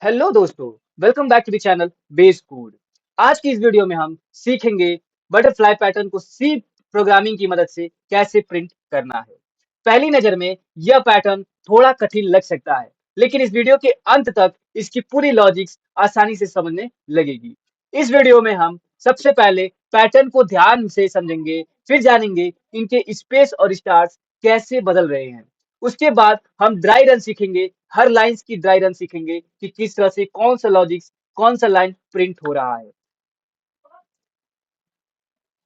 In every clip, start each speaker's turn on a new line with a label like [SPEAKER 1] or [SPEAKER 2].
[SPEAKER 1] Hello दोस्तों, welcome back to the channel base code. आज की इस वीडियो में हम सीखेंगे बटरफ्लाई पैटर्न को सी प्रोग्रामिंग की मदद से कैसे प्रिंट करना है। पहली नजर में यह पैटर्न थोड़ा कठिन लग सकता है, लेकिन इस वीडियो के अंत तक इसकी पूरी लॉजिक्स आसानी से समझने लगेगी। इस वीडियो में हम सबसे पहले पैटर्न को ध्यान से समझेंगे, फिर जानेंगे इनके स्पेस और स्टार्स कैसे बदल रहे हैं। उसके बाद हम ड्राई रन सीखेंगे, हर लाइंस की ड्राई रन सीखेंगे कि किस तरह से कौन सा लॉजिक्स कौन सा लाइन प्रिंट हो रहा है।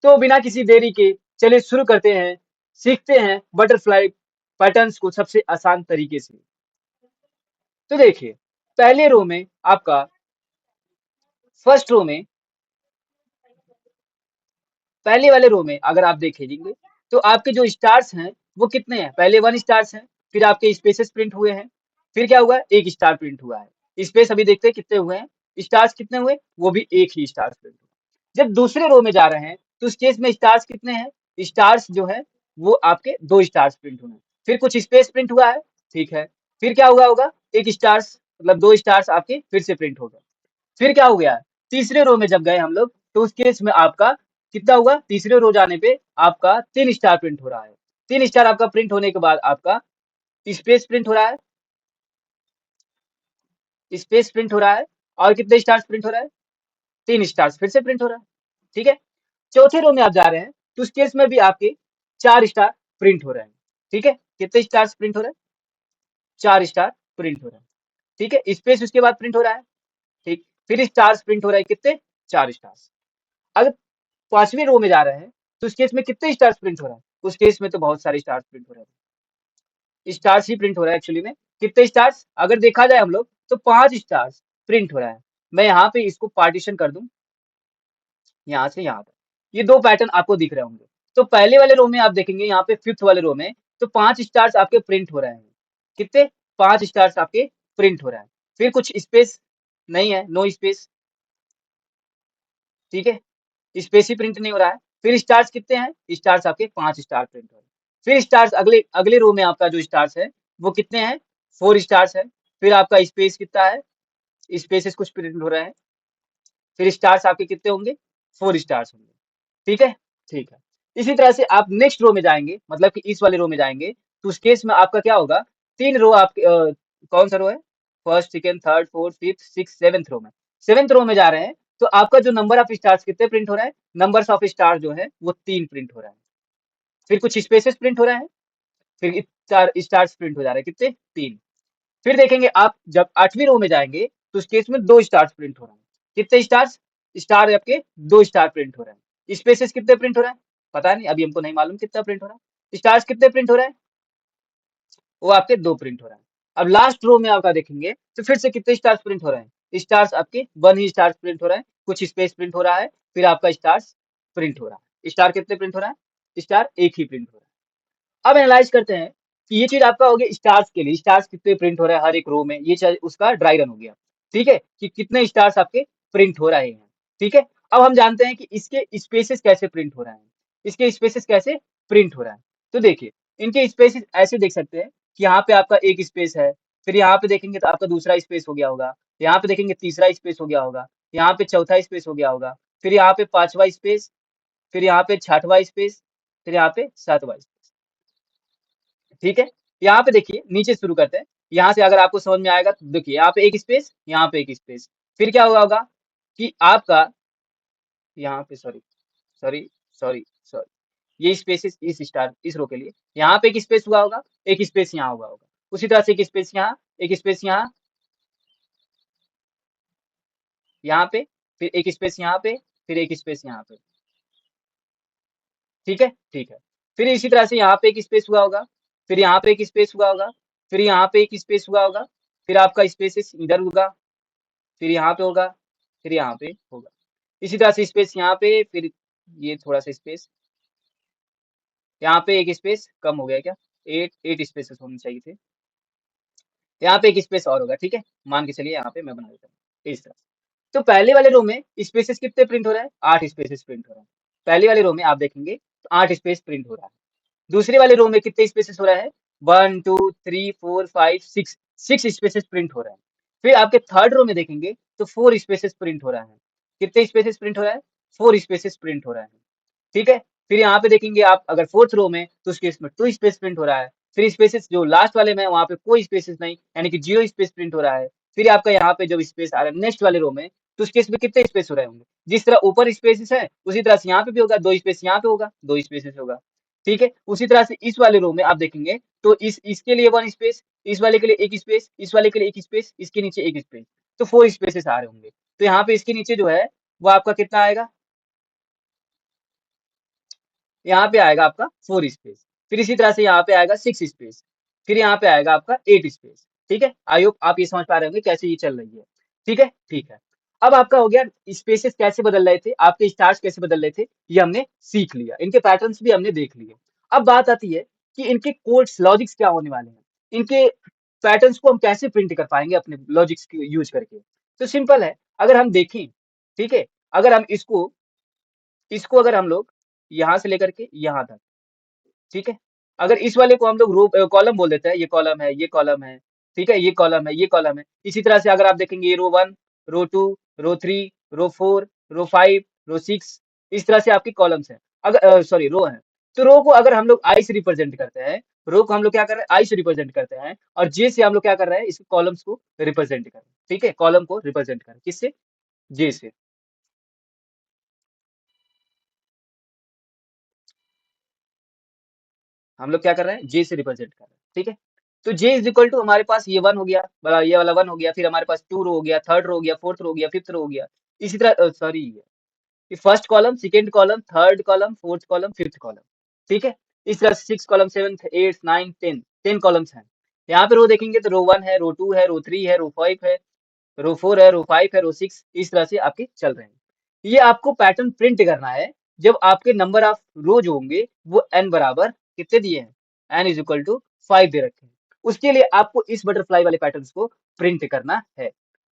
[SPEAKER 1] तो बिना किसी देरी के चलिए शुरू करते हैं, सीखते हैं बटरफ्लाई पैटर्न्स को सबसे आसान तरीके से। तो देखिए, पहले रो में आपका फर्स्ट रो में पहले वाले रो में अगर आप देखेंगे तो आपके जो स्टार्स हैं वो कितने हैं? पहले 1 स्टार्स हैं, फिर आपके स्पेसेस प्रिंट हुए हैं, फिर क्या हुआ है? 1 स्टार प्रिंट हुआ है। स्पेस अभी देखते हैं कितने हुए हैं, स्टार्स कितने हुए? वो भी 1 ही स्टार प्रिंट हुआ। जब दूसरे रो में जा रहे हैं तो उस केस में स्टार्स कितने हैं? स्टार्स जो है वो आपके 2 स्टार्स प्रिंट हुए हैं, फिर कुछ स्पेस प्रिंट हुआ है, ठीक है। फिर क्या हुआ होगा? 1 स्टार्स मतलब 2 स्टार्स आपके फिर से प्रिंट हो गए। फिर क्या हो गया? तीसरे रो में जब गए हम लोग तो उस केस में आपका कितना हुआ? तीसरे रो जाने पे आपका 3 स्टार प्रिंट हो रहा है। 3 स्टार आपका प्रिंट होने के बाद आपका स्पेस प्रिंट हो रहा है, स्पेस प्रिंट हो रहा है और कितने स्टार्स प्रिंट हो रहा है? 3 स्टार्स फिर से प्रिंट हो रहा है, ठीक है। चौथे रो में आप जा रहे हैं तो उस केस में भी आपके 4 स्टार प्रिंट हो रहे हैं, ठीक है। कितने स्टार्स प्रिंट हो रहे हैं? 4 स्टार प्रिंट हो रहे हैं, ठीक है। स्पेस उसके बाद प्रिंट हो रहा है, ठीक। फिर स्टार्स प्रिंट हो रहा है, कितने? 4 स्टार्स। अगर 5वीं रो में जा रहे हैं तो उस केस में कितने स्टार्स प्रिंट हो रहा है? उस केस में तो बहुत सारे स्टार्स प्रिंट हो रहे हैं, स्टार्स ही प्रिंट हो रहा है एक्चुअली में। कितने स्टार्स? अगर देखा जाए हम लोग तो 5 स्टार्स प्रिंट हो रहा है। मैं यहाँ पे इसको पार्टीशन कर दूं, यहाँ से यहाँ तक। ये 2 पैटर्न आपको दिख रहे होंगे। तो पहले वाले रो में आप देखेंगे यहाँ पे 5th वाले रो में तो 5 स्टार्स आपके प्रिंट हो रहे हैं। कितने? 5 स्टार्स आपके प्रिंट हो रहा है। फिर कुछ स्पेस नहीं है, नो स्पेस, ठीक है। स्पेस ही प्रिंट नहीं हो रहा है। फिर स्टार्स कितने हैं? स्टार्स आपके 5 स्टार प्रिंट हो रहे हैं। फिर स्टार्स अगले अगले रो में आपका जो स्टार्स है वो कितने हैं? 4 स्टार्स है। फिर आपका स्पेस कितना है? स्पेसेस कुछ प्रिंट हो रहे हैं। फिर स्टार्स आपके कितने होंगे? 4 स्टार्स होंगे, ठीक है। ठीक है। इसी तरह से आप नेक्स्ट रो में जाएंगे, मतलब कि इस वाले रो में जाएंगे तो उस केस में आपका क्या होगा? 3 रो आपके कौन सा रो है? First, second, third, fourth, fifth, six, seventh row में। सेवेंथ रो में जा रहे हैं तो आपका जो नंबर ऑफ स्टार्स कितने प्रिंट हो रहा है? नंबर्स ऑफ स्टार जो है वो 3 प्रिंट हो रहा है। फिर कुछ स्पेसेस प्रिंट हो रहे हैं, फिर 4 स्टार्स प्रिंट हो जा रहे हैं, कितने? 3। फिर देखेंगे आप जब 8वीं रो में जाएंगे तो उस केस में 2 स्टार्स प्रिंट हो रहे हैं। कितने स्टार्स? स्टार आपके 2 स्टार प्रिंट हो रहे हैं। स्पेसेस कितने प्रिंट हो रहे हैं? पता नहीं, अभी हमको नहीं मालूम कितना प्रिंट हो रहा है। स्टार्स कितने प्रिंट हो रहे हैं? वो आपके 2 प्रिंट हो रहे हैं। अब लास्ट रो में आपका देखेंगे तो फिर से कितने स्टार्स प्रिंट हो रहे हैं? स्टार्स आपके 1 ही स्टार्स प्रिंट हो रहा है, कुछ स्पेस प्रिंट हो रहा है, फिर आपका स्टार्स प्रिंट हो रहा है। स्टार कितने प्रिंट हो रहा है? स्टार 1 ही प्रिंट हो रहा है। अब एनालाइज करते हैं कि ये चीज आपका हो गया स्टार्स के लिए, स्टार्स कितने प्रिंट हो रहा है हर एक रो में, ये चीज उसका ड्राई रन हो गया, ठीक है, कि कितने स्टार्स आपके प्रिंट हो रहे हैं, ठीक है। अब हम जानते हैं कि इसके स्पेसेस कैसे प्रिंट हो रहे हैं, इसके स्पेसेस कैसे प्रिंट हो रहा है। तो देखिए, इनके स्पेसेस ऐसे देख सकते हैं कि यहाँ पे आपका एक स्पेस है, फिर यहाँ पे देखेंगे तो आपका दूसरा स्पेस हो गया होगा, यहाँ पे देखेंगे तीसरा स्पेस हो गया होगा, यहाँ पे चौथा स्पेस हो गया होगा, फिर यहाँ पे 5वां स्पेस, फिर यहाँ पे 6वां स्पेस, फिर यहाँ पे 7वां स्पेस, ठीक है। यहाँ पे देखिए नीचे शुरू करते हैं, यहाँ से अगर आपको समझ में आएगा तो देखिए यहाँ पे एक स्पेस, यहाँ पे एक स्पेस, फिर क्या हुआ होगा कि आपका यहाँ पे सॉरी सॉरी सॉरी सॉरी ये स्पेस इस स्टार इस रो के लिए यहाँ पे एक स्पेस हुआ होगा, एक स्पेस यहाँ हुआ होगा, उसी तरह से एक स्पेस यहाँ, एक स्पेस यहाँ, यहाँ पे, फिर एक स्पेस यहाँ पे, फिर एक स्पेस यहाँ पे, ठीक है। ठीक है। फिर इसी तरह से यहाँ पे एक स्पेस हुआ होगा, फिर यहाँ पे एक स्पेस हुआ होगा, फिर यहाँ पे एक स्पेस हुआ होगा, फिर आपका स्पेस इधर होगा, फिर यहाँ पे होगा, फिर यहाँ पे होगा। इसी तरह से स्पेस यहाँ पे, फिर ये थोड़ा सा स्पेस, यहाँ पे एक स्पेस कम हो गया क्या? 8 स्पेसेस होने चाहिए थे, यहाँ पे एक स्पेस और होगा, ठीक है। मान के चलिए यहाँ पे मैं बना देता हूँ इस तरह से। तो पहले वाले रो में स्पेसेस कितने प्रिंट हो रहा है? 8 स्पेसेस प्रिंट हो रहा है। पहले वाले रो में आप देखेंगे तो 8 स्पेस प्रिंट हो रहा है। दूसरे वाले रो में कितने स्पेसेस हो रहा है? 1 2 3 4 5 6 6 स्पेसेस प्रिंट हो रहे हैं। फिर आपके थर्ड रो में देखेंगे तो 4 स्पेसेस प्रिंट हो रहा है। कितने स्पेसेस प्रिंट हो रहा है? 4 स्पेसेस प्रिंट हो रहा है। ठीक है? फिर यहाँ पे देखेंगे आप अगर फोर्थ रो में तो उसके इसमें 2 स्पेस प्रिंट हो रहा है। फिर स्पेसेस जो लास्ट वाले में वहाँ पे कोई स्पेसेस नहीं, यानी कि 0 स्पेस प्रिंट हो रहा है। फिर आपका यहाँ पे जब स्पेस आ रहा है नेक्स्ट वाले रो में, तो उसके इसमें कितने स्पेस हो रहे होंगे? जिस तरह ऊपर स्पेसेस है, उसी तरह से यहाँ पे भी होगा, 2 स्पेस यहाँ पे होगा, 2 स्पेसेस होगा। ठीक है? उसी तरह से इस वाले रो में आप देखेंगे तो इसके लिए 1 स्पेस, इस वाले के लिए 1 स्पेस, इस वाले के लिए 1 स्पेस, इसके नीचे 1 स्पेस, तो 4 स्पेसेस आ रहे होंगे। तो यहाँ पे इसके नीचे जो है वो आपका कितना आएगा? यहाँ पे आएगा आपका 4 स्पेस। फिर इसी तरह से यहाँ पे आएगा 6 स्पेस। फिर यहाँ पे आएगा आपका 8 स्पेस। ठीक है? आई होप आप ये समझ पा रहे होंगे कैसे ये चल रही है। ठीक है? ठीक है। अब आपका हो गया स्पेसेस कैसे बदल रहे थे, आपके स्टार्स कैसे बदल रहे थे, ये हमने सीख लिया। इनके पैटर्न्स भी हमने देख लिए। अब बात आती है कि इनके कोड्स लॉजिक्स क्या होने वाले हैं। इनके पैटर्न्स को हम कैसे प्रिंट कर पाएंगे अपने लॉजिक्स यूज करके। तो सिंपल है, अगर हम देखें, ठीक है, अगर हम इसको इसको अगर हम लोग यहाँ से लेकर के यहाँ तक, ठीक है? अगर इस वाले को हम लोग रो कॉलम बोल देते हैं, ये कॉलम है, ये कॉलम है, ठीक है? ये कॉलम है, ये कॉलम है। इसी तरह से अगर आप देखेंगे ये रो 1, रो 2, रो 3, रो 4, रो 5, रो 6, इस तरह से आपकी कॉलम्स हैं। अगर सॉरी रो हैं। तो रो को अगर हम लोग आई से रिप्रेजेंट करते हैं, रो को हम लोग क्या कर रहे हैं? आई से रिप्रेजेंट करते हैं और जे से हम लोग क्या कर रहे हैं? इसके कॉलम्स को रिप्रेजेंट कर रहे हैं। ठीक है? कॉलम को रिप्रेजेंट कर रहे हैं। किससे? जे से। हम लोग क्या कर रहे हैं? जे से रिप्रेजेंट कर रहे हैं। ठीक है? तो जे इज इक्वल टू हमारे पास ये 1 हो गया, ये वाला 1 हो गया, फिर हमारे पास 2 रो हो गया, थर्ड रो हो गया, फोर्थ रो हो गया, फिफ्थ रो हो गया। इसी तरह सॉरी, ये first column, second column, third column, fourth column, fifth column. ठीक है? इस तरह से 6 column, 7th, 8th, 9th, 10, 10 columns हैं। यहाँ पे रो देखेंगे तो रो 1 है, रो 2 है, रो 3 है, रो 5 है, रो 4 है, रो 5 है, रो 6, इस तरह से आपके चल रहे हैं। ये आपको पैटर्न प्रिंट करना है जब आपके नंबर ऑफ रो जो होंगे वो n बराबर कितने दिए हैं? n इज इक्वल टू 5 दे रखे हैं। उसके लिए आपको इस बटरफ्लाई वाले पैटर्न्स को प्रिंट करना है।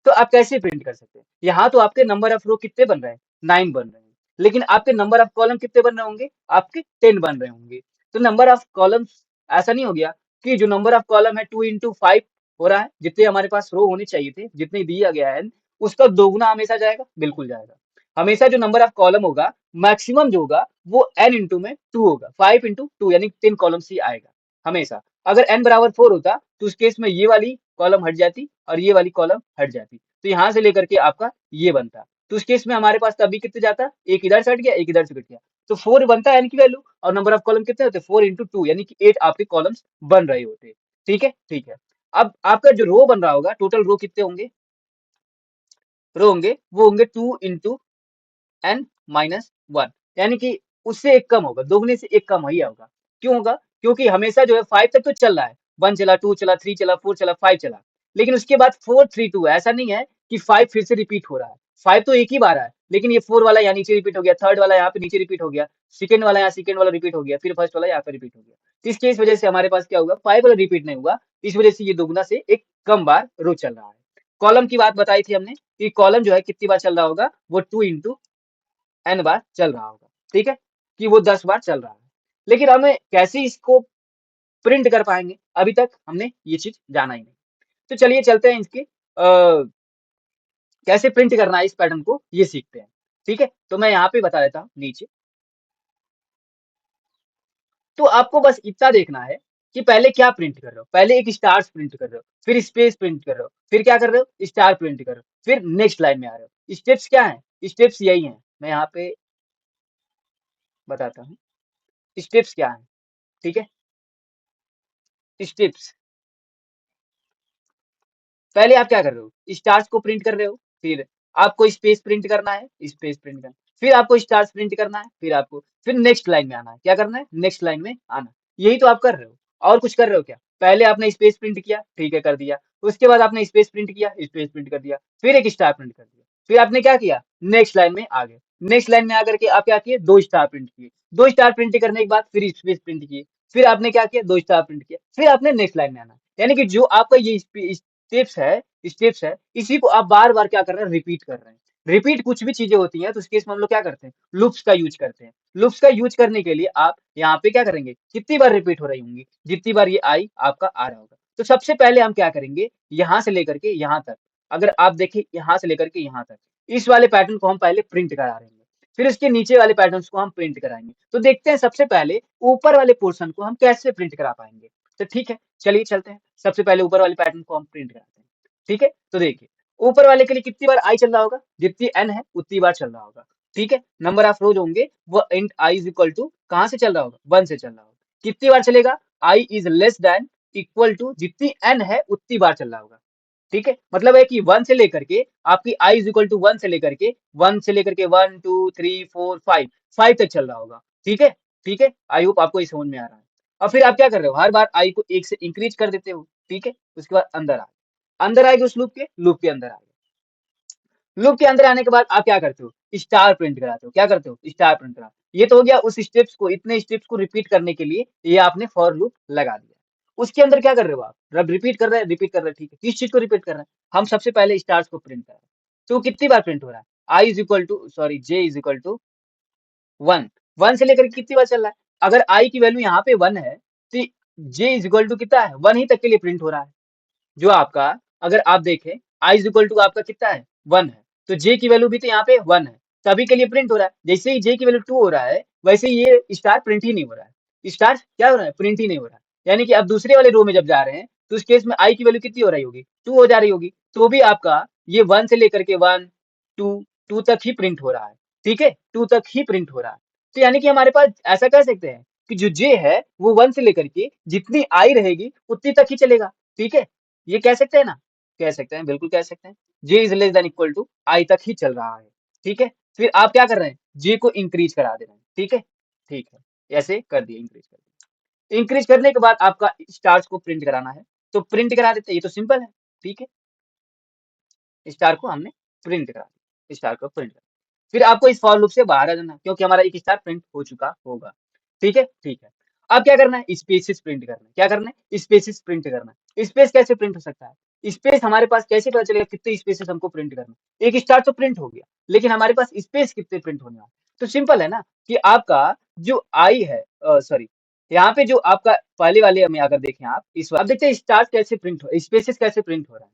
[SPEAKER 1] तो आप कैसे प्रिंट कर सकते हैं? यहाँ तो आपके नंबर ऑफ रो कितने बन रहे हैं? 9 बन रहे हैं। लेकिन आपके नंबर ऑफ कॉलम कितने बन रहे होंगे? आपके 10 बन रहे होंगे। तो नंबर ऑफ कॉलम्स ऐसा नहीं हो गया कि जो नंबर ऑफ कॉलम है 2 इंटू 5 हो रहा है, जितने हमारे पास रो होने चाहिए थे, जितने दिया गया है, उसका दोगुना हमेशा जाएगा? बिल्कुल जाएगा। हमेशा जो नंबर ऑफ कॉलम होगा, मैक्सिमम जो होगा वो n इंटू में 2 होगा, 5 इंटू 2 यानी 10 कॉलम्स ही आएगा हमेशा। अगर n बराबर 4 होता तो उस केस में ये वाली कॉलम हट जाती और ये वाली कॉलम हट जाती, तो यहाँ से लेकर के आपका ये बनता। तो उस केस में हमारे पास तभी कितने जाता? एक इधर से हट गया, एक इधर से कट गया, तो 4 बनता है n की वैल्यू, और नंबर ऑफ कॉलम कितने होते? 4 इंटू 2 यानी कि 8 आपके कॉलम्स बन रहे होते। ठीक है? ठीक है। अब आपका जो रो बन रहा होगा, टोटल रो कितने होंगे? रो होंगे वो होंगे 2 इंटू n माइनस 1, यानी कि उससे एक कम होगा, दोगुने से एक कम ही होगा। क्यों होगा? क्योंकि हमेशा जो है 5 तक तो चल रहा है, 1 चला, 2 चला, 3 चला, 4 चला, 5 चला, लेकिन उसके बाद 4 3 2 ऐसा नहीं है कि 5 फिर से रिपीट हो रहा है। 5 तो एक ही बार है, लेकिन ये 4 वाला यहाँ नीचे रिपीट हो गया, थर्ड वाला यहाँ पे नीचे रिपीट हो गया, सेकंड वाला यहाँ सेकंड वाला रिपीट हो गया, फिर फर्स्ट वाला यहाँ पे रिपीट हो गया। तो इसकी वजह से हमारे पास क्या होगा? 5 वाला रिपीट नहीं हुआ, इस वजह से ये दोगुना से एक कम बार रो चल रहा है। कॉलम की बात बताई थी हमने कि कॉलम जो है कितनी बार चल रहा होगा? वो 2 इंटू n बार चल रहा होगा। ठीक है? कि वो 10 बार चल रहा है। लेकिन हमें कैसे इसको प्रिंट कर पाएंगे? अभी तक हमने ये चीज जाना ही नहीं। तो चलिए चलते हैं इसके कैसे प्रिंट करना है इस पैटर्न को, ये सीखते हैं। ठीक है? तो मैं यहाँ पे बता देता हूँ नीचे। तो आपको बस इतना देखना है कि पहले क्या प्रिंट कर रहे हो। पहले एक स्टार्स प्रिंट कर रहे हो, फिर स्पेस प्रिंट कर रहे हो, फिर क्या कर रहे हो? स्टार प्रिंट कर रहे हो, फिर नेक्स्ट लाइन में आ रहे हो। स्टेप्स क्या है? स्टेप्स यही है, मैं यहाँ पे बताता हूँ स्टेप्स क्या है। ठीक है? स्टेप्स, पहले आप क्या कर रहे हो? स्टार्स को प्रिंट कर रहे हो, फिर आपको स्पेस प्रिंट करना है, स्पेस प्रिंट करना, फिर आपको स्टार्स प्रिंट करना है, फिर नेक्स्ट लाइन में आना है। क्या करना है? नेक्स्ट लाइन में आना। यही तो आप कर रहे हो, और कुछ कर रहे हो क्या? पहले आपने स्पेस प्रिंट किया, ठीक है, कर दिया। उसके बाद आपने स्पेस प्रिंट किया, स्पेस प्रिंट कर दिया, फिर एक स्टार प्रिंट कर दिया, फिर आपने क्या किया? नेक्स्ट लाइन में आ गए। नेक्स्ट लाइन में आकर के आप क्या किए? 2 स्टार प्रिंट किए। 2 स्टार प्रिंट करने के बाद फिर स्पेस प्रिंट किए, फिर आपने क्या किया? 2 स्टार प्रिंट किया, फिर आपने नेक्स्ट लाइन में आना। यानी कि जो आपका ये स्टेप्स है, इसी को आप बार बार क्या कर रहे हैं? रिपीट कर रहे हैं। रिपीट कुछ भी चीजें होती हैं तो उस केस में हम लोग क्या करते हैं? लूप्स का यूज करते हैं। लूप्स का यूज करने के लिए आप यहाँ पे क्या करेंगे? कितनी बार रिपीट हो रही होंगी? जितनी बार ये आई आपका आ रहा होगा। तो सबसे पहले हम क्या करेंगे, यहाँ से लेकर के यहाँ तक, अगर आप देखें यहाँ से लेकर के यहाँ तक, इस वाले पैटर्न को हम पहले प्रिंट करा देंगे, फिर इसके नीचे वाले पैटर्न्स को हम प्रिंट कराएंगे। तो देखते हैं सबसे पहले ऊपर वाले पोर्शन को हम कैसे प्रिंट करा पाएंगे। तो ठीक है, चलिए चलते हैं, सबसे पहले ऊपर वाले पैटर्न को हम प्रिंट कराते हैं। ठीक है, तो देखिए ऊपर वाले के लिए कितनी बार आई चल रहा होगा, जितनी n है उतनी बार चल रहा होगा। ठीक है, नंबर ऑफ रोज होंगे वो int i is equal to कहां से चल रहा होगा, 1 से चल रहा होगा। कितनी बार चलेगा, I is less than equal to जितनी n है उतनी बार चल रहा होगा। ठीक है, मतलब है कि 1 से लेकर के आपकी i इज इक्वल टू 1 से लेकर के 1 1 2 3 4 5 तक चल रहा होगा। ठीक है, ठीक है, आई होप आपको ये समझ में आ रहा है। और फिर आप क्या कर रहे हो, हर बार आई को 1 से इंक्रीज कर देते हो। ठीक है, उसके बाद अंदर आएगी उस लूप के अंदर आएगी। लूप के अंदर आने के बाद आप क्या करते हो, स्टार प्रिंट कराते हो। क्या करते हो, स्टार प्रिंट करा। ये तो हो गया उस स्टेप्स को, इतने स्टेप्स को रिपीट करने के लिए ये आपने फॉर लूप लगा दिया। उसके अंदर क्या कर रहे हो आप, रब रिपीट कर रहे हैं, ठीक है, किस चीज को रिपीट कर रहे हैं, हम सबसे पहले स्टार्स को प्रिंट कर रहे हैं। तो कितनी बार प्रिंट हो रहा है, I is equal to sorry J is equal to 1 से लेकर कितनी बार चल रहा है, अगर आई की वैल्यू यहाँ पे 1 है तो जे इज इक्वल टू कितना है, 1 ही तक के लिए प्रिंट हो रहा है। जो आपका अगर आप देखें आई इज इक्वल टू आपका कितना है, 1 है, तो जे की वैल्यू भी तो यहाँ पे 1 है, तभी के लिए प्रिंट हो रहा है। जैसे ही जे की वैल्यू 2 हो रहा है वैसे ही ये स्टार प्रिंट ही नहीं हो रहा है, स्टार क्या हो रहा है, प्रिंट ही नहीं हो रहा है। यानी कि अब दूसरे वाले रो में जब जा रहे हैं तो उस केस में आई की वैल्यू कितनी हो रही होगी, 2 हो जा रही होगी, तो भी आपका ये 1 से लेकर के 1 2 तक ही प्रिंट हो रहा है। ठीक है, 2 तक ही प्रिंट हो रहा है। तो यानी कि हमारे पास ऐसा कह सकते हैं कि जो जे है वो 1 से लेकर के जितनी आई रहेगी उतनी तक ही चलेगा। ठीक है, ये कह सकते हैं ना, कह सकते हैं, बिल्कुल कह सकते हैं। J is less than equal to I तक ही चल रहा है। ठीक है, फिर आप क्या कर रहे हैं, जे को इंक्रीज करा दे रहे हैं। ठीक है, ठीक है, ऐसे कर दिए, इंक्रीज कर दिया। इंक्रीज करने के बाद आपका स्टार्स को प्रिंट कराना है, तो प्रिंट करा देते हैं, ये तो सिंपल है। ठीक है, स्टार को हमने प्रिंट करा दिया, स्टार को प्रिंट करा, फिर आपको इस फॉर लूप से बाहर आ जाना, क्योंकि हमारा एक स्टार प्रिंट हो चुका होगा। ठीक है, ठीक है, अब क्या करना है, स्पेसेस प्रिंट करना है। क्या करना है, स्पेसेस प्रिंट करना है। स्पेस कैसे प्रिंट हो सकता है, स्पेस हमारे पास कैसे पता चलेगा कितने स्पेसेस हमको प्रिंट करना है। एक स्टार तो प्रिंट हो गया, लेकिन हमारे पास स्पेस कितने प्रिंट होने वाले, तो सिंपल है ना कि आपका जो आई है सॉरी यहाँ पे जो आपका पहले वाले में अगर देखें आप इस बार, अब देखते हैं स्टार कैसे प्रिंट हो, स्पेसेस कैसे प्रिंट हो रहा है।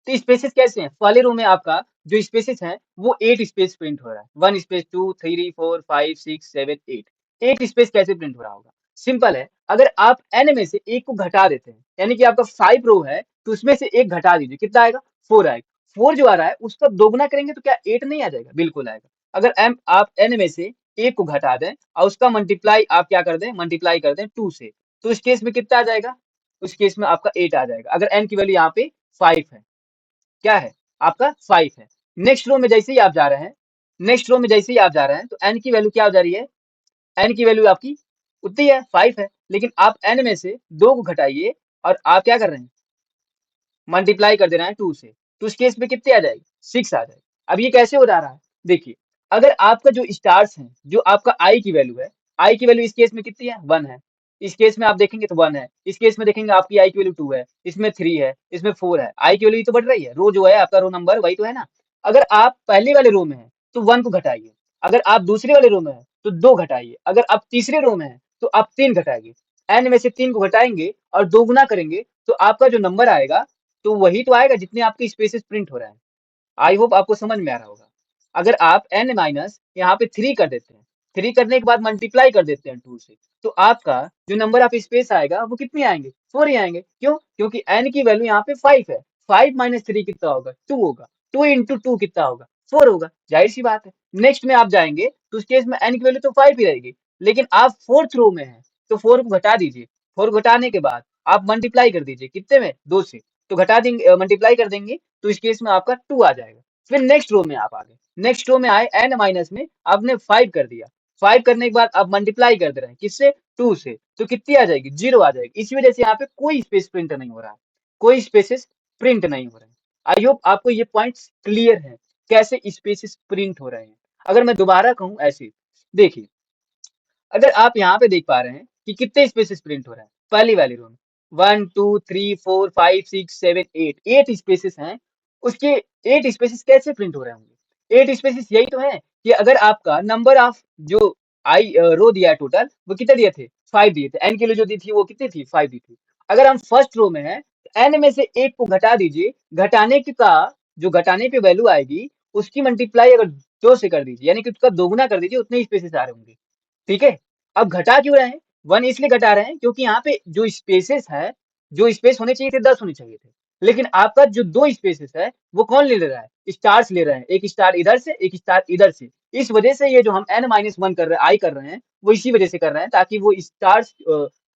[SPEAKER 1] तो स्पेसेस कैसे हैं, पहले रो में आपका जो स्पेसेस हैं वो 8 स्पेस प्रिंट हो रहा है, 1 स्पेस 2 3 4 5 6 7 8 8 स्पेस कैसे प्रिंट हो रहा होगा, सिंपल है, अगर आप n में से एक को घटा देते हैं, यानी कि आपका 5 रो है तो उसमें से एक घटा दीजिए, कितना आएगा, 4 आएगा। 4 जो आ रहा है उसका दोगुना करेंगे तो क्या 8 नहीं आ जाएगा, बिल्कुल आएगा। अगर m आप n में से एक को घटा दें और उसका मल्टीप्लाई आप क्या कर दें, मल्टीप्लाई कर दें 2 से, तो उस केस में कितना आ जाएगा, उस केस में आपका 8 आ जाएगा, अगर n की वैल्यू यहाँ पे 5 है, क्या है आपका 5 है। नेक्स्ट रो में जैसे ही आप जा रहे हैं, नेक्स्ट रो में जैसे ही आप जा रहे हैं तो n की वैल्यू क्या हो जा रही है, n की वैल्यू आपकी उतनी है 5 है, लेकिन आप n में से 2 को घटाइए और आप क्या कर रहे हैं, मल्टीप्लाई कर दे रहे हैं 2 से, तो उस केस में कितने आ जाएगी, 6 आ जाएगी। अब ये कैसे हो जा रहा है, देखिए अगर आपका जो स्टार्स है, जो आपका आई की वैल्यू है, आई की वैल्यू इस केस में कितनी है, 1 है, इस केस में आप देखेंगे तो 1 है, इस केस में देखेंगे आपकी आई की वैल्यू 2 है, इसमें 3 है, इसमें 4 है, आई की वैल्यू तो बढ़ रही है, रो जो है आपका रो नंबर वही तो है ना। अगर आप पहले वाले रो में है तो 1 को घटाइए, अगर आप दूसरे वाले रो में है तो 2 घटाइए, अगर आप तीसरे रो में है तो आप 3 घटाइए, n में से 3 को घटाएंगे और दोगुना करेंगे तो आपका जो नंबर आएगा तो वही तो आएगा जितने आपके स्पेसेस प्रिंट हो रहे हैं। आई होप आपको समझ में आ रहा होगा। अगर आप n माइनस यहाँ पे 3 कर देते हैं, 3 करने के बाद मल्टीप्लाई कर देते हैं 2 से, तो आपका जो नंबर ऑफ स्पेस आएगा वो कितने आएंगे, 4 ही आएंगे। क्यों, क्योंकि n की वैल्यू यहाँ पे 5 है, 5 माइनस 3 कितना होगा, 2 होगा, 2 इंटू 2 कितना होगा, 4 होगा, जाहिर सी बात है। नेक्स्ट में आप जाएंगे तो उस केस में n की वैल्यू तो 5 ही रहेगी, लेकिन आप 4th रो में है तो 4 को घटा दीजिए, 4 घटाने के बाद आप मल्टीप्लाई कर दीजिए कितने में, 2 से, तो घटा देंगे, मल्टीप्लाई कर देंगे तो इस केस में आपका 2 आ जाएगा। फिर नेक्स्ट रो में आप आ गए, नेक्स्ट रो में आए n माइनस में आपने 5 कर दिया, 5 करने के बाद आप मल्टीप्लाई कर दे रहे हैं किससे, 2 से, तो कितनी आ जाएगी, 0 आ जाएगी। इसी वजह से यहाँ पे कोई स्पेस प्रिंट नहीं हो रहा है, कोई स्पेसेस प्रिंट नहीं हो रहे हैं। आई होप आपको ये पॉइंट्स क्लियर है कैसे स्पेसेस प्रिंट हो रहे हैं। अगर मैं दोबारा कहूँ ऐसे, देखिए अगर आप यहाँ पे देख पा रहे हैं कि कितने स्पेसेस प्रिंट हो रहे हैं, पहली वाली रो में 1 2 3 4 5 6 7 8 8 स्पेसेस हैं, उसके 8 स्पेसेस कैसे प्रिंट हो रहे होंगे, 8 स्पेसेस यही तो है कि अगर आपका नंबर ऑफ जो आई रो दिया है टोटल वो कितने दिए थे, 5 दिए थे, n के लिए जो दी थी वो कितनी थी, 5 दी थी। अगर हम फर्स्ट रो में है n में से एक को घटा दीजिए, घटाने के का जो घटाने पे वैल्यू आएगी उसकी मल्टीप्लाई अगर 2 से कर दीजिए, यानी कि उसका दोगुना कर दीजिए, उतने स्पेसेस आ रहे होंगे। ठीक है, अब घटा क्यों रहे हैं? 1 इसलिए घटा रहे हैं क्योंकि यहाँ पे जो स्पेसेस है, जो स्पेस होने चाहिए थे 10 होने चाहिए थे, लेकिन आपका जो 2 स्पेसेस है वो कौन ले रहा है? स्टार्स ले रहे हैं, एक स्टार इधर से, एक स्टार इधर से। इस वजह से ये जो हम n-1 कर रहे हैं, i कर रहे हैं, वो इसी वजह से कर रहे हैं ताकि वो स्टार्स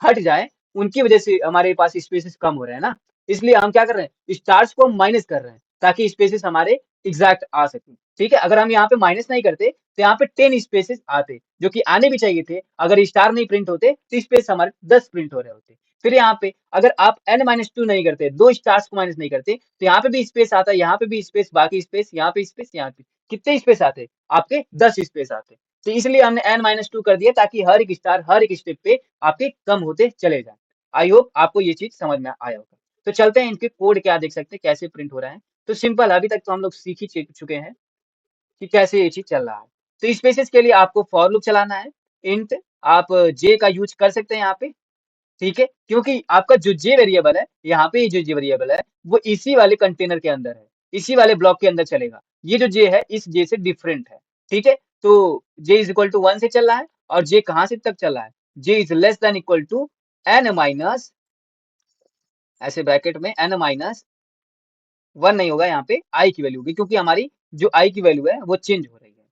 [SPEAKER 1] हट जाए, उनकी वजह से हमारे पास स्पेसेस कम हो रहे हैं ना। इसलिए हम क्या कर रहे हैं? स्टार्स को हम माइनस कर रहे हैं ताकि स्पेसेस हमारे एग्जैक्ट आ सके। ठीक है, अगर हम यहाँ पे माइनस नहीं करते तो यहाँ पे 10 स्पेसेस आते, जो कि आने भी चाहिए थे। अगर स्टार नहीं प्रिंट होते तो स्पेस हमारे 10 प्रिंट हो रहे होते। फिर यहाँ पे अगर आप n-2 नहीं करते, 2 स्टार्स को माइनस नहीं करते, तो यहाँ पे भी स्पेस आता, यहाँ पे भी स्पेस, बाकी स्पेस, यहाँ पे स्पेस, यहाँ पे कितने स्पेस आते? आपके 10 स्पेस आते। तो इसलिए हमने n-2 कर दिया ताकि हर एक स्टार हर एक स्टेप पे आपके कम होते चले जाए। आई होप आपको ये चीज समझ में आया होगा। तो चलते हैं इनके कोड क्या देख सकते हैं, कैसे प्रिंट हो रहा है। तो सिंपल, अभी तक तो हम लोग सीख ही चुके हैं कि कैसे ये चीज चल रहा है। तो स्पेसेस के लिए आपको फॉर लूप चलाना है। इंट आप जे का यूज कर सकते हैं यहाँ पे, ठीक है, क्योंकि आपका जो जे वेरिएबल है, यहाँ पे जो जे वेरिएबल है वो इसी वाले कंटेनर के अंदर है, इसी वाले ब्लॉक के अंदर चलेगा। ये जो जे है इस जे से डिफरेंट है। ठीक है, तो जे इज इक्वल टू 1 से चल रहा है, और जे कहाँ से तक चल रहा है? J is less than equal to n minus, ऐसे ब्रैकेट में n-1 नहीं होगा, यहाँ पे i की वैल्यू होगी, क्योंकि हमारी जो i की वैल्यू है वो चेंज हो रही है।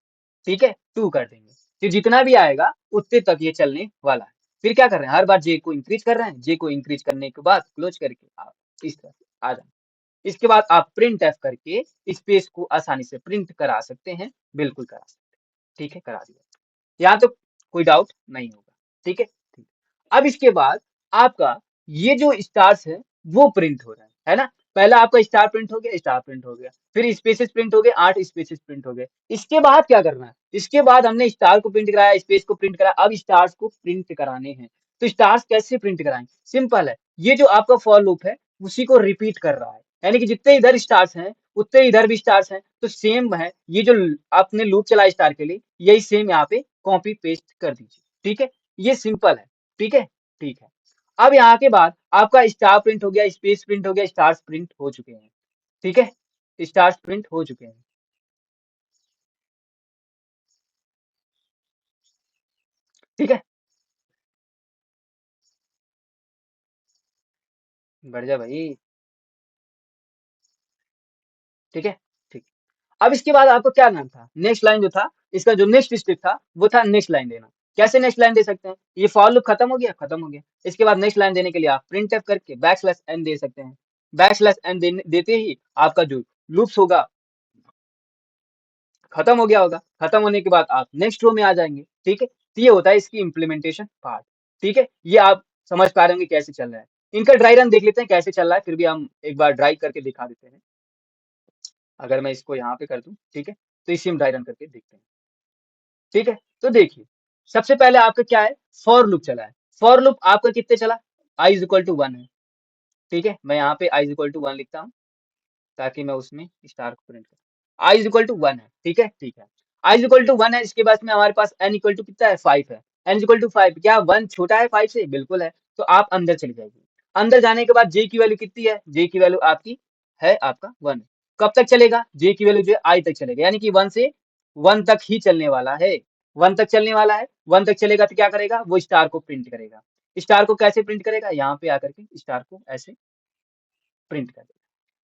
[SPEAKER 1] ठीक है, 2 कर देंगे, तो जितना भी आएगा उतने तक ये चलने वाला है। फिर क्या कर रहे हैं? हर बार जे को इंक्रीज कर रहे हैं, जे को इंक्रीज करने के बाद क्लोज करके आप इस तरह से आ जाए। इसके बाद आप प्रिंट एफ करके स्पेस को आसानी से प्रिंट करा सकते हैं, बिल्कुल करा सकते हैं। ठीक है, करा दिया। यहाँ तो कोई डाउट नहीं होगा। ठीक है, ठीक। अब इसके बाद आपका ये जो स्टार्स है वो प्रिंट हो रहा है ना। पहला आपका स्टार प्रिंट हो गया, स्टार प्रिंट हो गया, फिर स्पेसेस प्रिंट हो गए, 8 स्पेसेस प्रिंट हो गए। इसके बाद क्या करना है? इसके बाद हमने स्टार को प्रिंट कराया, स्पेस को प्रिंट कराया, अब स्टार्स को प्रिंट कराने हैं। तो स्टार्स कैसे प्रिंट कराएंगे? सिंपल है, ये जो आपका फॉर लूप है उसी को रिपीट कर रहा है, यानी कि जितने इधर स्टार्स हैं उतने इधर भी स्टार्स हैं, तो सेम है। ये जो आपने लूप चला स्टार के लिए, यही सेम यहाँ पे कॉपी पेस्ट कर दीजिए। ठीक है, ये सिंपल है। ठीक है, ठीक है। अब यहाँ के बाद आपका स्टार प्रिंट हो गया, स्पेस प्रिंट हो गया, स्टार्स प्रिंट हो चुके हैं। ठीक है, स्टार्स प्रिंट हो चुके हैं। ठीक है, बढ़ जा भाई। ठीक है, ठीक। अब इसके बाद आपको क्या करना था? नेक्स्ट लाइन जो था, इसका जो नेक्स्ट स्टेप था वो था नेक्स्ट लाइन देना। कैसे नेक्स्ट लाइन दे सकते हैं? ये फॉर लूप खत्म हो गया, खत्म हो गया। इसके बाद नेक्स्ट लाइन देने के लिए आप प्रिंट एफ करके \n दे सकते हैं। \n देते ही आपका जो लूप्स होगा खत्म हो गया होगा। खत्म होने के बाद आप नेक्स्ट रो में आ जाएंगे। ठीक है, तो ये होता है इसकी इम्प्लीमेंटेशन पार्ट। ठीक है, ये आप समझ पा रहे होंगे कैसे चल रहा है। इनका ड्राई रन देख लेते हैं कैसे चल रहा है, फिर भी हम एक बार ड्राई करके दिखा देते हैं। अगर मैं इसको यहाँ पे कर दूं, ठीक है, तो इसी में ड्राई रन करके देखते हैं। ठीक है, तो देखिए, सबसे पहले आपका क्या है? फॉर लूप चला है। फॉर लूप आपका कितने चला? i इज इक्वल टू 1 है। ठीक है, मैं यहाँ पे i इज इक्वल टू 1 लिखता हूँ ताकि मैं उसमें स्टार को प्रिंट करूँ। i इज इक्वल टू 1 है। ठीक है, ठीक है, i इज इक्वल टू 1 है। इसके बाद में हमारे पास n इक्वल टू कितना है? 5 है। n इज इक्वल टू 5, क्या 1 छोटा है 5 से? बिल्कुल है। तो आप अंदर चले जाइए। अंदर जाने के बाद j की वैल्यू कितनी है? j की वैल्यू आपकी है आपका 1। कब तक चलेगा? j की वैल्यू जो है i तक चलेगा, यानी कि 1 से 1 तक ही चलने वाला है। 1 तक चलने वाला है। 1 तक चलेगा तो क्या करेगा? वो स्टार को प्रिंट करेगा। स्टार को कैसे प्रिंट करेगा? यहाँ पे आकर के स्टार को ऐसे प्रिंट कर देगा।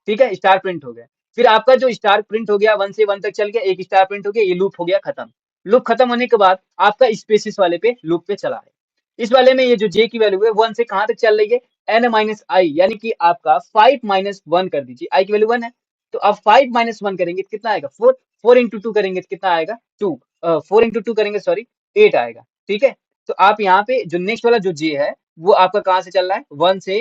[SPEAKER 1] ठीक है, स्टार प्रिंट हो गया। फिर आपका जो स्टार प्रिंट हो गया, 1 से 1 तक चल गया, एक स्टार प्रिंट हो गया, ये लूप हो गया खत्म। लूप खत्म होने के बाद आपका स्पेसिस वाले पे लूप पे चला है। इस वाले में ये जो जे की वैल्यू है 1 से कहां तक चल रही है? n-i, यानी कि आपका 5-1 कर दीजिए, i की वैल्यू 1 है। तो अब 5-1 करेंगे तो कितना आएगा? 4। 4 इंटू 2 करेंगे तो कितना आएगा? 2। 4 इंटू 2 करेंगे, सॉरी, 8 आएगा। ठीक है, तो आप यहाँ पे जो नेक्स्ट वाला जो जे है वो आपका कहाँ से चल रहा है? 1 से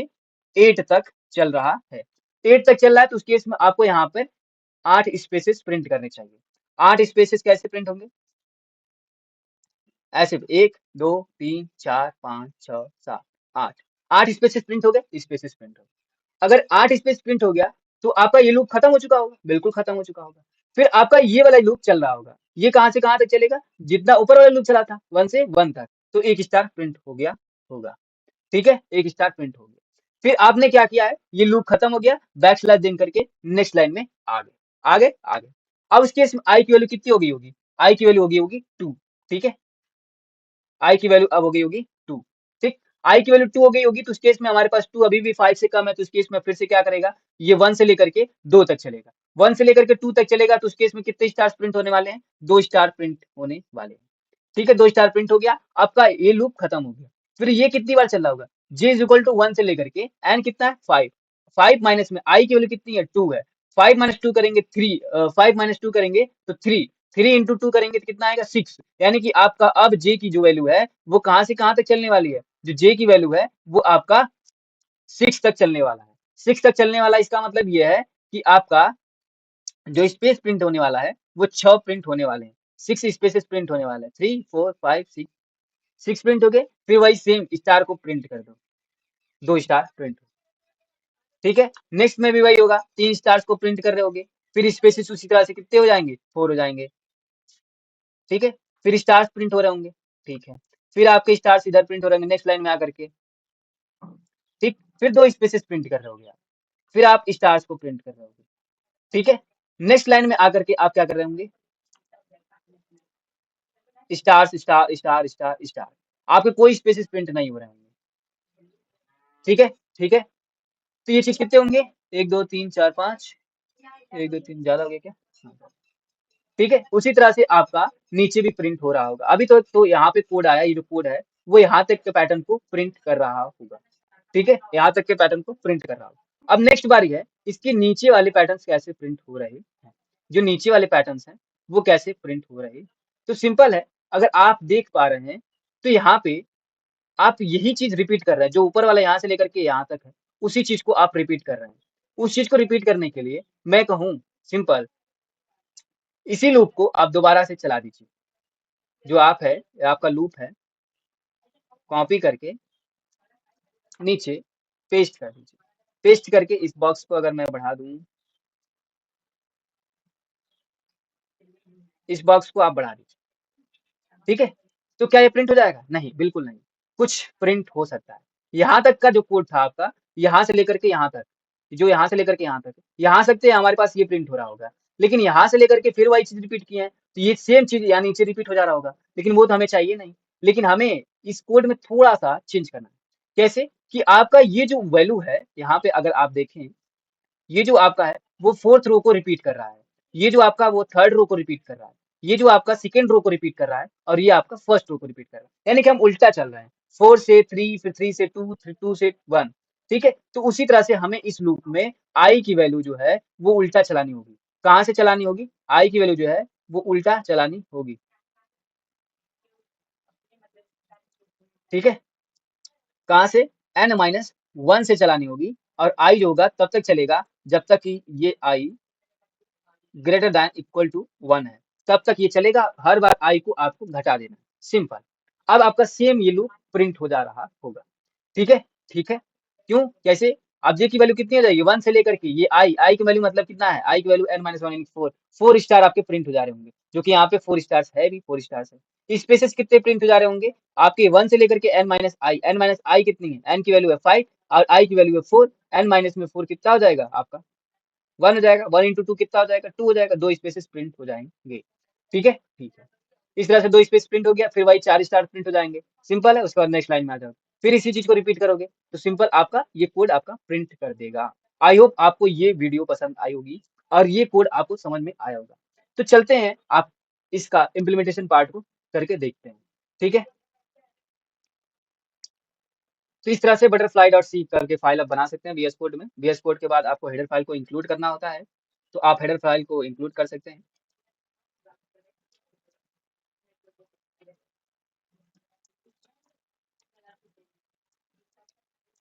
[SPEAKER 1] 8 तक चल रहा है। 8 तक चल रहा है, तो उस केस में आपको यहाँ पर 8 स्पेसेस प्रिंट करने चाहिए। 8 स्पेसेस कैसे प्रिंट होंगे? ऐसे 1 2 3 4 5 6 7 8। 8 स्पेसेस प्रिंट हो गए, स्पेसेस प्रिंट हो गए। अगर 8 स्पेस प्रिंट हो गया तो आपका ये लूप खत्म हो चुका होगा, बिल्कुल खत्म हो चुका होगा। फिर आपका ये वाला लूप चल रहा होगा। ये कहां से कहां तक चलेगा? जितना ऊपर वाला लूप चला था 1 से 1 तक, तो एक स्टार प्रिंट हो गया होगा। ठीक है, एक स्टार प्रिंट हो गया। फिर आपने क्या किया है, ये लूप खत्म हो गया, बैक स्लैश देन करके नेक्स्ट लाइन में आ गए, आ गए। अब इस केस में आई की वैल्यू कितनी हो गई होगी, आई की वैल्यू होगी 2, ठीक है, आई की वैल्यू अब हो गई होगी 2, ठीक। आई की वैल्यू 2 हो गई होगी, तो उस केस में हमारे पास 2 अभी भी 5 से कम है, तो उस केस में फिर से क्या करेगा, ये 1 से लेकर के 2 तक चलेगा, 1 से लेकर के 2 तक चलेगा, तो उस केस में कितने स्टार्स प्रिंट होने वाले हैं, 2 स्टार प्रिंट होने वाले हैं, ठीक है, 2 स्टार प्रिंट हो गया, आपका ये लूप खत्म हो गया। फिर ये कितनी बार चल रहा होगा, j इज इक्वल टू 1 से लेकर के n कितना है 5, 5 माइनस में आई की वैल्यू कितनी है 2 है, 5 माइनस 2 करेंगे 3, 5 माइनस 2 करेंगे तो 3, 3 इंटू 2 करेंगे तो कितना आएगा 6, यानी कि आपका अब j की जो वैल्यू है वो कहां से कहां तक चलने वाली है, जो j की वैल्यू है वो आपका 6 तक चलने वाला है, 6 तक चलने वाला, इसका मतलब ये है कि आपका जो स्पेस प्रिंट होने वाला है वो 6 प्रिंट होने वाले हैं, 6 स्पेसेस प्रिंट होने वाले हैं, 3 4 5 6, 6 प्रिंट हो गए, फिर वही सेम स्टार को प्रिंट कर दो, 2 स्टार प्रिंट हो, ठीक है। नेक्स्ट में भी वही होगा, 3 स्टार्स को प्रिंट कर रहे होगे, फिर स्पेसेस उसी तरह से कितने हो जाएंगे 4 हो जाएंगे, ठीक है, फिर स्टार्स प्रिंट हो रहे होंगे, ठीक है, फिर आपके स्टार्स इधर प्रिंट हो रहे होंगे नेक्स्ट लाइन में आकर के, ठीक, फिर 2 स्पेसेस प्रिंट कर रहे होगे आप, फिर आप स्टार्स को प्रिंट कर रहे होगे, ठीक है, नेक्स्ट लाइन में आकर के आप क्या कर रहे होंगे, stars star star star star, आपके कोई स्पेसेस प्रिंट नहीं हो रहे होंगे, ठीक है, ठीक है, तो ये चीज कितने होंगे, 1 2 3 4 5, 1 2 3 ज्यादा हो गया क्या, हाँ। ठीक है, उसी तरह से आपका नीचे भी प्रिंट हो रहा होगा, अभी तो यहाँ पे कोड आया, ये जो कोड है वो यहाँ तक के पैटर्न को प्रिंट कर रहा होगा, ठीक है, यहाँ तक के पैटर्न को प्रिंट कर रहा होगा। अब नेक्स्ट बारी है, इसके नीचे वाले पैटर्न्स कैसे प्रिंट हो रहे हैं, जो नीचे वाले पैटर्न्स हैं वो कैसे प्रिंट हो रहे हैं, तो सिंपल है, अगर आप देख पा रहे हैं तो यहाँ पे आप यही चीज रिपीट कर रहे हैं, जो ऊपर वाला यहाँ से लेकर के यहाँ तक है उसी चीज को आप रिपीट कर रहे हैं, उस चीज को रिपीट करने के लिए मैं कहूँ सिंपल, इसी लूप को आप दोबारा से चला दीजिए, जो आप है आपका लूप है, कॉपी करके नीचे पेस्ट कर दीजिए, पेस्ट करके इस बॉक्स को अगर मैं बढ़ा दूं, इस बॉक्स को आप बढ़ा दीजिए, ठीक है, तो क्या ये प्रिंट हो जाएगा, नहीं बिल्कुल नहीं, कुछ प्रिंट हो सकता है, यहाँ तक का जो कोड था आपका, यहाँ से लेकर के यहाँ तक, जो यहाँ से लेकर के यहाँ तक, यहाँ सकते हमारे पास ये प्रिंट हो रहा होगा, लेकिन यहाँ से लेकर के फिर वही चीज रिपीट किए हैं, तो ये सेम चीज यहाँ नीचे रिपीट हो जा रहा होगा, लेकिन वो तो हमें चाहिए नहीं, लेकिन हमें इस कोड में थोड़ा सा चेंज करना है, कैसे कि आपका ये जो वैल्यू है यहाँ पे अगर आप देखें, ये जो आपका है वो फोर्थ रो को रिपीट कर रहा है, ये जो आपका वो थर्ड रो को रिपीट कर रहा है, ये जो आपका सेकेंड रो को रिपीट कर रहा है, और ये आपका फर्स्ट रो को रिपीट कर रहा है, यानी कि हम उल्टा चल रहे हैं, 4 से 3, फिर 3 से 2, फिर 2 से 1, ठीक है, तो उसी तरह से हमें इस लूप में आई की वैल्यू जो है वो उल्टा चलानी होगी, कहाँ से चलानी होगी, आई की वैल्यू जो है वो उल्टा चलानी होगी, ठीक है, कहाँ से, n माइनस 1 से चलानी होगी, और आई जो होगा तब तक चलेगा जब तक कि ये आई ग्रेटर दैन इक्वल टू 1 है, तब तक ये चलेगा, हर बार आई को आपको घटा देना, सिंपल। अब आपका सेम ये लूप प्रिंट हो जा रहा होगा, ठीक है, ठीक है, क्यों कैसे, अब जे की वैल्यू कितनी हो जाएगी 1 से लेकर के ये आई की वैल्यू मतलब कितना है, आई की वैल्यू n माइनस 1 यानी 4, 4 स्टार आपके प्रिंट हो जा रहे होंगे, जो कि यहाँ पे 4 स्टार्स है भी, 4 स्टार्स है, स्पेसेस कितने प्रिंट हो जा रहे होंगे आपके 1 से लेकर के n माइनस आई कितनी है, n की वैल्यू है 5 और आई की वैल्यू है 4, n माइनस में 4 कितना हो जाएगा आपका 1 हो जाएगा, 1 इंटू 2 कितना हो जाएगा 2 हो जाएगा, 2 स्पेसेस प्रिंट हो जाएंगे, ठीक है, ठीक है, इस तरह से 2 स्पेस प्रिंट हो गया, फिर वही 4 स्टार प्रिंट हो जाएंगे, सिंपल है, उसके बाद नेक्स्ट लाइन में आ जाओ, फिर इसी चीज को रिपीट करोगे तो सिंपल आपका ये कोड आपका प्रिंट कर देगा। आई होप आपको ये वीडियो पसंद आई होगी और ये कोड आपको समझ में आया होगा, तो चलते हैं आप इसका इम्प्लीमेंटेशन पार्ट को करके देखते हैं, ठीक है, तो इस तरह से बटरफ्लाई डॉट सी करके फाइल आप बना सकते हैं VS कोड में, VS कोड के बाद आपको हेडर फाइल को इंक्लूड करना होता है, तो आप हेडर फाइल को इंक्लूड कर सकते हैं,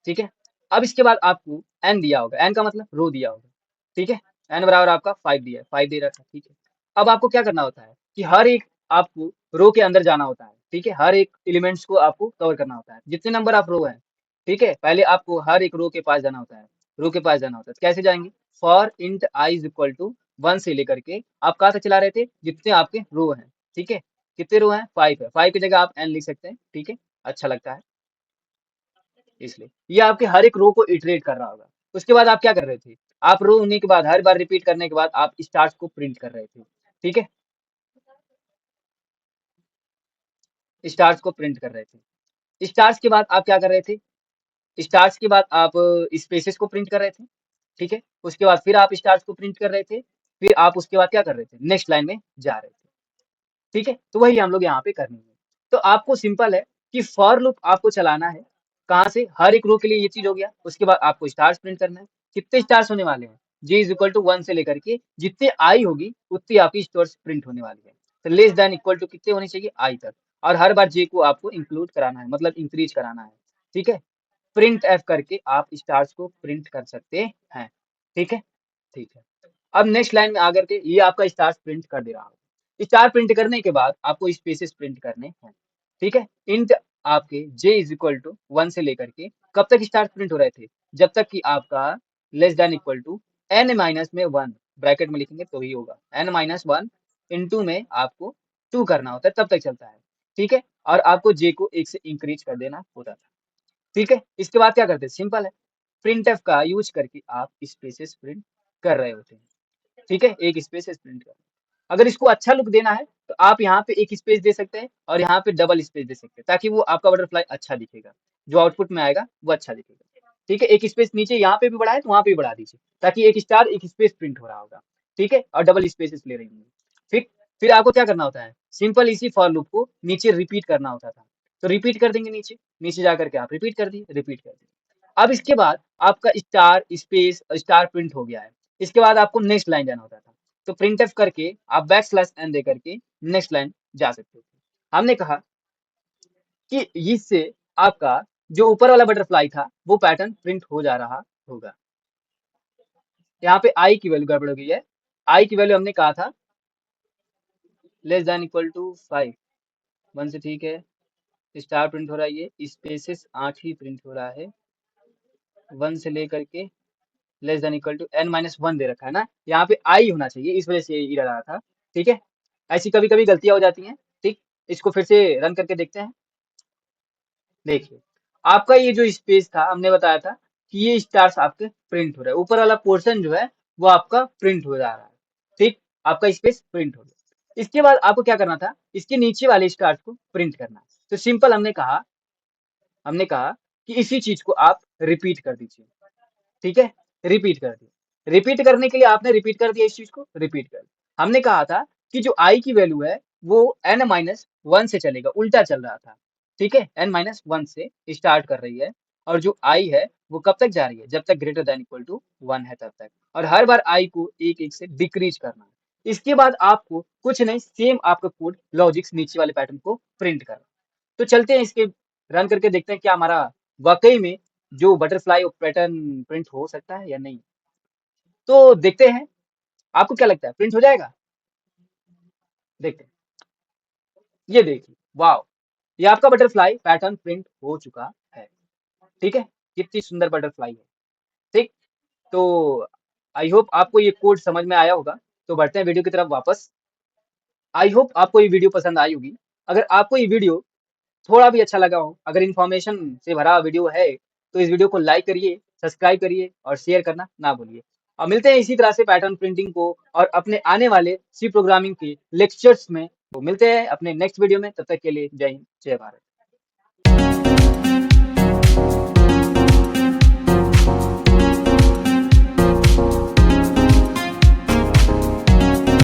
[SPEAKER 1] ठीक है, अब इसके बाद आपको n दिया होगा, n का मतलब रो दिया होगा, ठीक है, n बराबर आपका 5 दिया है, 5 दे रखा है, ठीक है, अब आपको क्या करना होता है कि हर एक आपको रो के अंदर जाना होता है, ठीक है, हर एक एलिमेंट्स को आपको कवर करना होता है, जितने नंबर आप रो है, ठीक है, पहले आपको हर एक रो के पास जाना होता है, रो के पास जाना होता है, तो कैसे जाएंगे, for int i is equal to 1 से लेकर के आप कहाँ तक चला रहे थे, जितने आपके रो हैं, ठीक है, कितने रो हैं 5 है, 5 की जगह आप n लिख सकते हैं, ठीक है, अच्छा लगता है, इसलिए ये आपके हर एक रो को इटरेट कर रहा होगा। उसके बाद आप क्या कर रहे थे, आप रो होने के बाद हर बार रिपीट करने के बाद आप स्टार्स को प्रिंट कर रहे थे, ठीक है, स्टार्स को प्रिंट कर रहे थे। स्टार्स के बाद आप क्या कर रहे थे, स्टार्स के बाद आप स्पेसेस को प्रिंट कर रहे थे, ठीक है, उसके बाद फिर आप स्टार्स को प्रिंट कर रहे थे, फिर आप उसके बाद क्या कर रहे थे, नेक्स्ट लाइन में जा रहे थे, ठीक है, तो वही हम लोग यहाँ पे करनी है। तो आपको सिंपल है कि फॉर लूप आपको चलाना है, कहाँ से, हर एक रो के लिए ये चीज हो गया। उसके बाद आपको स्टार्स प्रिंट करना है, कितने स्टार्स होने वाले हैं, j इज इक्वल टू 1 से लेकर के जितने आई होगी उतनी आपकी स्टार्स प्रिंट होने वाली है। तो लेस देन इक्वल टू कितने होने चाहिए, आई तक, और हर बार j को आपको इंक्लूड कराना है, मतलब इंक्रीज कराना है, ठीक है। प्रिंट एफ करके आप स्टार्स को प्रिंट कर सकते हैं, ठीक है, ठीक है। अब नेक्स्ट लाइन में आकर के ये आपका स्टार प्रिंट कर दे रहा है। स्टार प्रिंट करने के बाद आपको स्पेसेस प्रिंट करने हैं, ठीक है। इंट आपके j इज इक्वल टू 1 से लेकर के कब तक स्टार प्रिंट हो रहे थे, जब तक कि आपका less than equal to n minus में 1 ब्रैकेट में लिखेंगे तो ही होगा, n माइनस 1 इंटू में आपको 2 करना होता है, तब तक चलता है, ठीक है। और आपको j को 1 से इंक्रीज कर देना होता था, ठीक है। इसके बाद क्या करते हैं, सिंपल है, प्रिंट एफ का यूज करके आप स्पेसेस प्रिंट कर रहे होते हैं, ठीक है, एक स्पेस प्रिंट कर। अगर इसको अच्छा लुक देना है तो आप यहाँ पे एक स्पेस दे सकते हैं और यहाँ पे डबल स्पेस दे सकते हैं, ताकि वो आपका बटरफ्लाई अच्छा दिखेगा, जो आउटपुट में आएगा वो अच्छा दिखेगा, ठीक है। एक स्पेस नीचे यहाँ पे भी बढ़ाए तो वहां पे भी बढ़ा दीजिए, ताकि एक स्टार एक स्पेस प्रिंट हो रहा होगा, ठीक है, और डबल स्पेसेस ले रही होंगी। फिर आपको क्या करना होता है, सिंपल इसी फॉर लूप को नीचे रिपीट करना होता था, तो रिपीट कर देंगे, नीचे नीचे जा करके आप रिपीट कर दिए, रिपीट कर दिए। अब इसके बाद आपका स्टार स्पेस स्टार प्रिंट हो गया है। इसके बाद आपको नेक्स्ट लाइन जाना होता था, तो प्रिंट एफ करके आप बैक स्लैश एन दे करके नेक्स्ट लाइन जा सकते थे। हमने कहा कि इससे आपका जो ऊपर वाला बटरफ्लाई था वो पैटर्न प्रिंट हो जा रहा होगा। यहाँ पे आई की वैल्यू गड़बड़ हो गई है, आई की वैल्यू हमने कहा था लेस देन इक्वल टू 5, 1 से, ठीक है, स्टार प्रिंट हो रहा है, ये स्पेसेस 8 ही प्रिंट हो रहा है, 1 से लेकर के less than equal to n minus 1 दे रखा है ना, यहाँ पे आई होना चाहिए, इस वजह से ये एरर आ रहा था, ठीक है। ऐसी कभी कभी गलतियां हो जाती हैं, ठीक। इसको फिर से रन करके देखते हैं। देखिए आपका ये जो स्पेस था, हमने बताया था कि ये स्टार्स आपके प्रिंट हो रहा है, ऊपर वाला पोर्शन जो है वो आपका प्रिंट हो जा रहा है, ठीक, आपका स्पेस प्रिंट हो गया। इसके बाद आपको क्या करना था, इसके नीचे वाले स्टार्स को प्रिंट करना। तो सिंपल हमने कहा कि इसी चीज को आप रिपीट कर दीजिए, ठीक है, रिपीट कर दिया। रिपीट करने के लिए आपने रिपीट कर दिया, इस चीज को रिपीट कर दिया। हमने कहा था कि जो आई की वैल्यू है वो n माइनस 1 से चलेगा, उल्टा चल रहा था, ठीक है, n माइनस 1 से स्टार्ट कर रही है, और जो आई है वो कब तक जा रही है, जब तक ग्रेटर देन इक्वल टू 1 है तब तक, और हर बार आई को एक एक से डिक्रीज करना है। इसके बाद आपको कुछ नहीं, सेम आपका कोड लॉजिक्स नीचे वाले पैटर्न को प्रिंट करना। तो चलते हैं इसके रन करके देखते हैं क्या हमारा वाकई में जो बटरफ्लाई पैटर्न प्रिंट हो सकता है या नहीं। तो देखते हैं, आपको क्या लगता है प्रिंट हो जाएगा, देखते हैं। ये देखिए, वाओ, ये आपका बटरफ्लाई पैटर्न प्रिंट हो चुका है, ठीक है, कितनी सुंदर बटरफ्लाई है, ठीक। तो आई होप आपको ये कोड समझ में आया होगा। तो बढ़ते हैं वीडियो की तरफ वापस। आई होप आपको ये वीडियो पसंद आई होगी। अगर आपको ये वीडियो थोड़ा भी अच्छा लगा हो, अगर इन्फॉर्मेशन से भरा वीडियो है, तो इस वीडियो को लाइक करिए, सब्सक्राइब करिए और शेयर करना ना भूलिए। और मिलते हैं इसी तरह से पैटर्न प्रिंटिंग को और अपने आने वाले सी प्रोग्रामिंग के लेक्चर्स में। तो मिलते हैं अपने नेक्स्ट वीडियो में, तब तक के लिए जय हिंद, जय भारत।